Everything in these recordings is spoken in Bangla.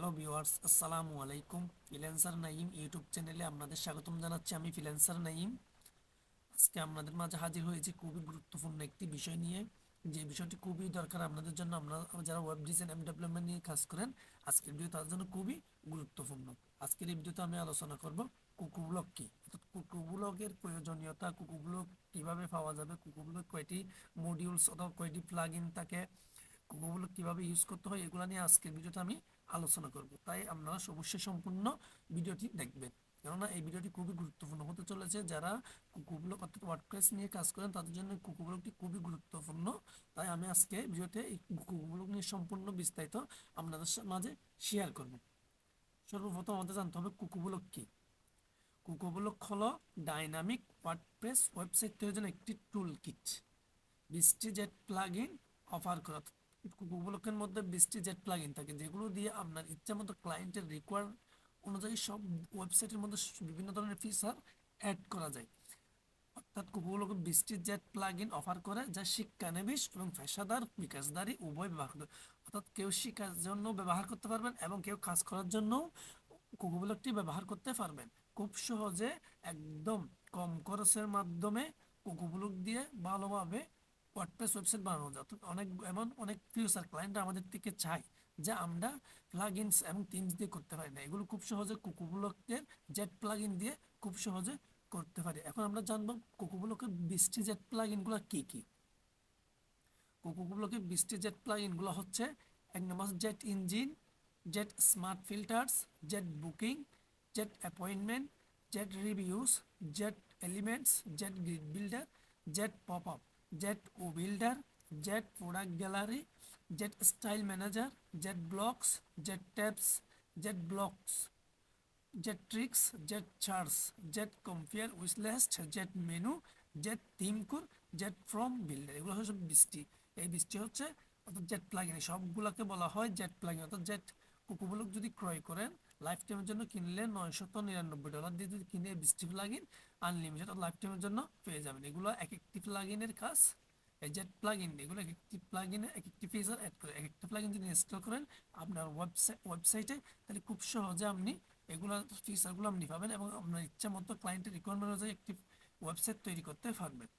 হ্যালো ভিউয়ার্স, আসসালামু আলাইকুম। ফ্রিল্যান্সার নাইম ইউটিউব চ্যানেলে আপনাদের স্বাগতম জানাচ্ছি। আমি ফ্রিল্যান্সার নাইম। আজকে আপনাদের মাঝে হাজির হয়েছি খুবই গুরুত্বপূর্ণ একটি বিষয় নিয়ে, যে বিষয়টি খুবই দরকার আপনাদের জন্য। আপনারা যারা ওয়েব ডিজাইন এবং ডেভেলপমেন্ট নিয়ে কাজ করেন, আজকের ভিডিও তার জন্য খুবই গুরুত্বপূর্ণ। আজকের এই ভিডিওতে আমি আলোচনা করব কুকুব্লক কি, অর্থাৎ কুকুব্লকের প্রয়োজনীয়তা, কুকুব্লক কিভাবে পাওয়া যাবে, কুকুব্লক কয়টি মডিউলস অথবা কয়টি প্লাগ ইন থাকে, কুকুগুলো কিভাবে ইউজ করতে হয়, এগুলো নিয়ে আজকের ভিডিওতে আমি আলোচনা করব। তাই আপনারা অবশ্যই সম্পূর্ণ ভিডিওটি দেখবেন, কেননা এই ভিডিওটি খুবই গুরুত্বপূর্ণ হতে চলেছে। যারা কুকুগুলো অর্থাৎ ওয়ার্ডপ্রেস নিয়ে কাজ করেন তাদের জন্য কুকুগুলোটি খুবই গুরুত্বপূর্ণ। তাই আমি আজকে ভিডিওতে এই কুকুগুলো নিয়ে সম্পূর্ণ বিস্তারিত আপনাদের মাঝে শেয়ার করব। সর্বপ্রথম আমাদের জানতে হবে কুকুগুলো কি। কুকুগুলো হলো ডাইনামিক ওয়ার্ডপ্রেস ওয়েবসাইট তৈরির জন্য একটি টুল কিট। 20টি জেট প্লাগ ইন অফার করা। কুকুব্লকের মধ্যে 20টি জেট প্লাগ ইন থাকে, যেগুলো দিয়ে আপনার ইচ্ছা মতো ক্লায়েন্টের রিকোয়ার অনুযায়ী সব ওয়েবসাইটের মধ্যে বিভিন্ন ধরনের ফিচার অ্যাড করা যায়। অর্থাৎ কুকুব্লক 20টি জেট প্লাগ ইন অফার করে, যা শিক্ষানবিশ এবং পেশাদার বিকাশধারী উভয় ব্যবহার করে। অর্থাৎ কেউ শিক্ষার জন্য ব্যবহার করতে পারবেন এবং কেউ কাজ করার জন্য কুকুব্লকটি ব্যবহার করতে পারবেন। খুব সহজে, একদম কম খরচের মাধ্যমে কুকুব্লক দিয়ে ভালোভাবে ওয়ার্ডপ্রেস ওয়েবসাইট বানানো যায়। অর্থাৎ অনেক ফিউচার ক্লায়েন্ট আমাদের থেকে চায় যে আমরা প্লাগইনস এবং থিমস দিয়ে করতে পারি না, এগুলো খুব সহজে কুকুব্লকের জেট প্লাগইন দিয়ে খুব সহজে করতে পারি। এখন আমরা জানবো কুকুব্লকের 20টি জেট প্লাগইনগুলো কি কি। কুকুব্লকের 20টি জেট প্লাগইনগুলো হচ্ছে: এক নম্বর jet engine, jet smart filters, jet booking, jet appointment, jet reviews, jet elements, jet grid builder, jet pop up, jet woo builder, jet product gallery, jet style manager, jet blocks, jet tabs, jet blocks, jet tricks, jet charts, jet compare wishlist, jet menu, jet theme core, jet form builder. এগুলো হচ্ছে 20টি। এই 20টি হচ্ছে অর্থাৎ জেট প্লাগইন। সবগুলোকে বলা হয় জেট প্লাগইন। অর্থাৎ জেট কুকুবলক যদি ক্রয় করেন, লাইফ টাইমের জন্য কিনলে $999 দিয়ে যদি কিনে 20টি প্লাগইন আনলিমিটেড লাইফ টাইমের জন্য পেয়ে যাবেন। এগুলো এক একটি প্লাগইনের কাজ। এই জেট প্লাগইন এগুলো এক একটি প্লাগইনে এক একটি ফিচার অ্যাড করে। এক একটা প্লাগইন যদি ইনস্টল করেন আপনার ওয়েবসাইটে, তাহলে খুব সহজে আপনি এগুলো ফিচারগুলো আপনি পাবেন এবং আপনার ইচ্ছা মতো ক্লায়েন্টের রিকোয়ারমেন্ট অনুযায়ী একটি ওয়েবসাইট তৈরি করতে পারবেন।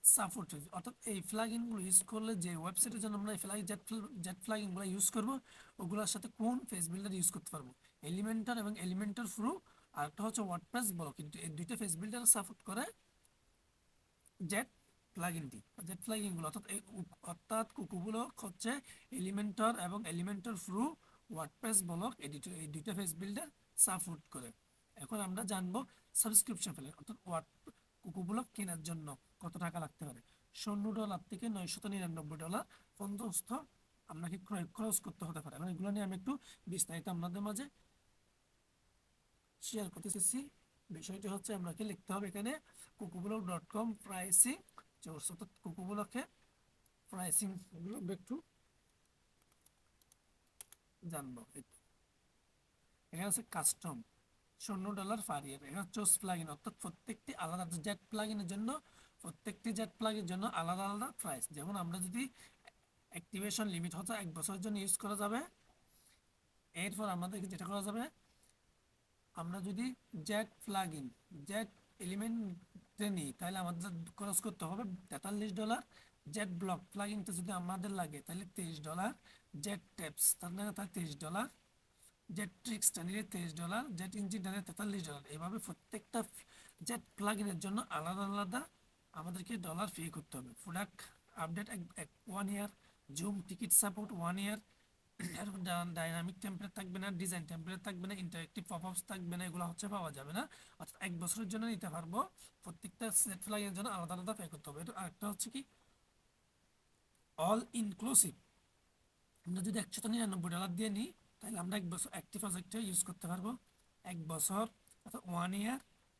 সাপোর্ট, অর্থাৎ এই প্লাগইনগুলো ইউজ করলে যে ওয়েবসাইটের জন্য আমরা এই জেট প্লাগইনগুলো ইউজ করব, ওগুলোর সাথে কোন ফেস বিল্ডার ইউজ করতে পারবো, এলিমেন্টার এবং এলিমেন্টার প্রো। আর একটা হচ্ছে ওয়ার্ডপ্রেস বলো, কিন্তু এই দুইটা ফেস বিল্ডার সাপোর্ট করে জেট প্লাগইনটি। জেট প্লাগইনগুলো অর্থাৎ কুকুগুলো হচ্ছে এলিমেন্টর এবং এলিমেন্টর প্রো, ওয়ার্ডপ্রেস ব্লক, এই দুইটা ফেস বিল্ডার সাপোর্ট করে। এখন আমরা জানবো সাবস্ক্রিপশন প্ল্যান, অর্থাৎ কুকুগুলো কেনার জন্য কত টাকা লাগতে পারে। $100 থেকে $999 পর্যন্ত আপনাকে ক্রয় খরচ করতে হতে পারে। এখন এগুলো নিয়ে আমি একটু বিস্তারিত আপনাদের মাঝে শেয়ার করতে চাইছি। বিষয়টি হচ্ছে আপনাকে লিখতে হবে এখানে কুকুব্লক.com প্রাইসিং, অর্থাৎ কুকুব্লকের প্রাইসিং এগুলো আমরা একটু জানবো। এখানে আছে কাস্টম $100 পার ইয়ার। এখানে চুজ প্লাগইন, অর্থাৎ প্রত্যেকটি আলাদা জেট প্লাগইনের জন্য, প্রত্যেকটি জেট প্লাগের জন্য আলাদা আলাদা প্রাইস। যেমন আমরা যদি অ্যাক্টিভেশন লিমিট হচ্ছে 1 বছরের জন্য ইউজ করা যাবে। এরপর আমাদেরকে যেটা করা যাবে, আমরা যদি জেট প্লাগইন জেট এলিমেন্টে নিই তাহলে আমাদের খরচ করতে হবে $43। জেট ব্লক প্লাগইনটা যদি আমাদের লাগে তাহলে $23। জেট ট্যাবস তার মানে তার $23। জেট ট্রিক্সটা নিলে $23। জেট ইঞ্জিনটা নিলে $43। এইভাবে প্রত্যেকটা জেট প্লাগইনের জন্য আলাদা আলাদা আমাদেরকে ডলার পে করতে হবে। প্রোডাক্ট আপডেট 1 ইয়ার, জুম টিকিট সাপোর্ট 1 ইয়ার, ডাইনামিক টেমপ্লেট থাকবে না, ডিজাইন টেমপ্লেট থাকবে না, ইন্টারেক্টিভ পপআপস থাকবে না, এগুলো হচ্ছে পাওয়া যাবে না। অর্থাৎ 1 বছরের জন্য নিতে পারবো। প্রত্যেকটা সেট ফ্লাগের জন্য আলাদা আলাদা পে করতে হবে। এটা আরেকটা হচ্ছে কি অল ইনক্লুসিভ। আমরা যদি $199 দিয়ে নিই তাহলে আমরা 1 বছর একটি প্রজেক্টে ইউজ করতে পারবো। 1 বছর অর্থাৎ 1 ইয়ার,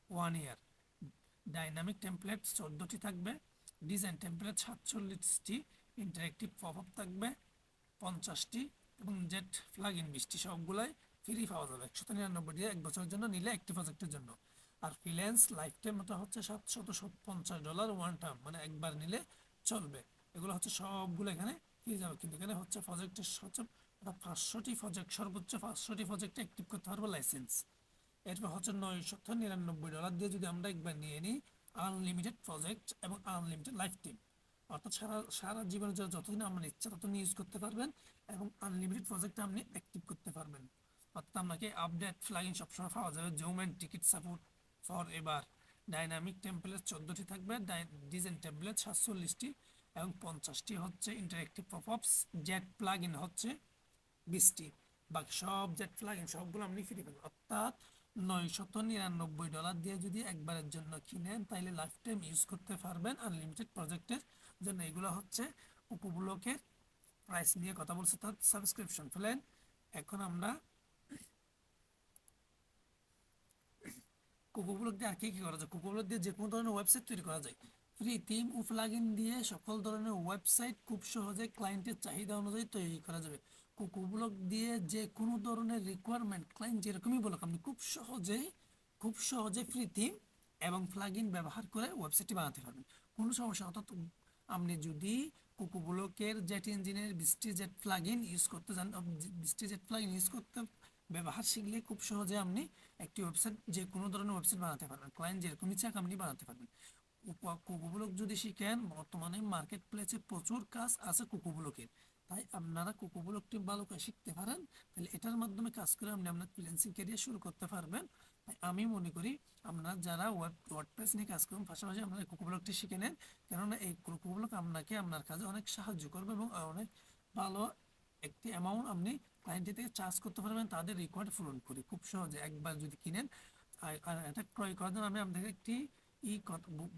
1 ইয়ার। ডাইনামিক টেমপ্লেট 14টি থাকবে, ডিজাইন টেমপ্লেট 47টি, ইন্টারেক্টিভ পপআপ থাকবে 50টি এবং জেট প্লাগইন 20টি। সবগুলাই ফ্রি পাওয়া যাবে 199 দিয়ে 1 বছরের জন্য নিলে একটি প্রজেক্টের জন্য। আর ফ্রিল্যান্স লাইফ টাইম ওটা হচ্ছে $750 ওয়ান টাইম, মানে একবার নিলে চলবে। এগুলো হচ্ছে সবগুলো এখানে পেয়ে যাবে, কিন্তু এখানে হচ্ছে প্রজেক্টের হচ্ছে অর্থাৎ 500টি প্রজেক্ট, সর্বোচ্চ 500টি প্রজেক্টে অ্যাক্টিভ করতে পারবো লাইসেন্স। এরপর হচ্ছে $999 দিয়ে যদি আমরা একবার নিয়ে নিই আনলিমিটেড প্রজেক্ট এবং আনলিমিটেড লাইফ টাইম, অর্থাৎ সারা সারা জীবনের জন্য যতদিন আপনার ইচ্ছা ততদিন ইউজ করতে পারবেন এবং আনলিমিটেড প্রজেক্ট আপনি অ্যাক্টিভ করতে পারবেন। অর্থাৎ আপনাকে আপডেট ফ্লাগিং সবসময় পাওয়া যাবে, zoom and ticket support for এবার, ডাইনামিক টেমপ্লেট 14টি থাকবে, ডিজাইন টেমপ্লেট 47টি এবং 50টি হচ্ছে interactive popups, jet plug in হচ্ছে 20টি। বাকি সব জেট প্লাগইন সবগুলো আপনি ফ্রি পাবেন। অর্থাৎ $999 দিয়ে যদি একবারের জন্য কিনেন তাহলে লাইফ টাইম ইউজ করতে পারবেন আনলিমিটেড প্রজেক্টের জন্য। এগুলো হচ্ছে উপব্লকের প্রাইস নিয়ে কথা বলছে, তার সাবস্ক্রিপশন প্ল্যান। এখন আমরা কোকোব্লক দিয়ে আর কি করা যায়, কোকোব্লক দিয়ে যে কোনো ধরনের ওয়েবসাইট তৈরি করা যায়। ফ্রি থিম ও প্লাগইন দিয়ে সকল ধরনের ওয়েবসাইট খুব সহজে ক্লায়েন্টের চাহিদা অনুযায়ী তৈরি করা যাবে। কোকোব্লক দিয়ে যে কোনো ধরনের রিকোয়ারমেন্ট ক্লায়েন্ট যেরকমই বলুক আপনি খুব সহজে ফ্রি থিম এবং প্লাগইন ব্যবহার করে ওয়েবসাইটটি বানাতে পারবেন, কোনো সমস্যা। অর্থাৎ আপনি যদি কোকোব্লকের জেট ইঞ্জিনের 20টি জেট প্লাগইন ইউজ করতে জান, 20টি জেট প্লাগইন ইউজ করতে ব্যবহার শিখলে খুব সহজে আপনি একটি ওয়েবসাইট যে কোনো ধরনের ওয়েবসাইট বানাতে পারবেন, ক্লায়েন্ট যেরকম ইচ্ছা আপনি বানাতে পারবেন। কোকোব্লক যদি শিখেন, বর্তমানে মার্কেট প্লেসে প্রচুর কাজ আছে কোকোব্লকের, তাই আপনারা কোকোব্লকটি ভালো করে শিখতে পারেন, তাহলে এটার মাধ্যমে কাজ করে আপনি আপনার ফ্রিল্যান্সিং ক্যারিয়ার শুরু করতে পারবেন। তাই আমি মনে করি আপনারা যারা ওয়ার্ডপ্রেস নিয়ে কাজ করুন পাশাপাশি আপনারা কোকোব্লকটি শিখে নেন, কেননা এই কোকোব্লক আপনাকে আপনার কাজে অনেক সাহায্য করবে এবং অনেক ভালো একটি অ্যামাউন্ট আপনি ক্লায়েন্টের থেকে চার্জ করতে পারবেন তাদের রিকোয়ার্ড পূরণ করে খুব সহজে একবার যদি কিনেন। আর এটা ক্রয় করার জন্য আমি আপনাকে একটি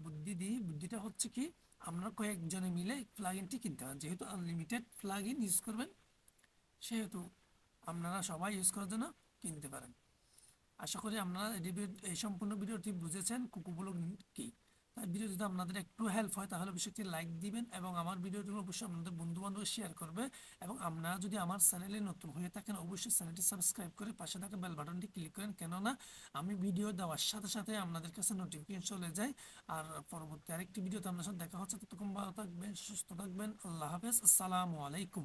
বুদ্ধি দিই, বুদ্ধিটা হচ্ছে কি, আপনারা কয়েকজনে মিলে প্লাগইনটি কিনতে পারেন। যেহেতু আনলিমিটেড প্লাগইন ইউজ করবেন সেহেতু আপনারা সবাই ইউজ করার জন্য কিনতে পারেন। আশা করি আপনারা এই সম্পূর্ণ ভিডিওটি বুঝেছেন কোকোব্লক কি। তাই ভিডিও যদি আপনাদের একটু হেল্প হয় তাহলে অবশ্যই একটি লাইক দিবেন এবং আমার ভিডিওটি অবশ্যই আপনাদের বন্ধু বান্ধব শেয়ার করবে। এবং আপনারা যদি আমার চ্যানেলে নতুন হয়ে থাকেন অবশ্যই চ্যানেলটি সাবস্ক্রাইব করে পাশে থাকা বেল বাটনটি ক্লিক করেন, কেননা আমি ভিডিও দেওয়ার সাথে সাথে আপনাদের কাছে নোটিফিকেশন চলে যায়। আর পরবর্তী আরেকটি ভিডিওতে আপনার সাথে দেখা হচ্ছে, ততক্ষণ ভালো থাকবেন, সুস্থ থাকবেন, আল্লাহ হাফেজ, আসসালামু আলাইকুম।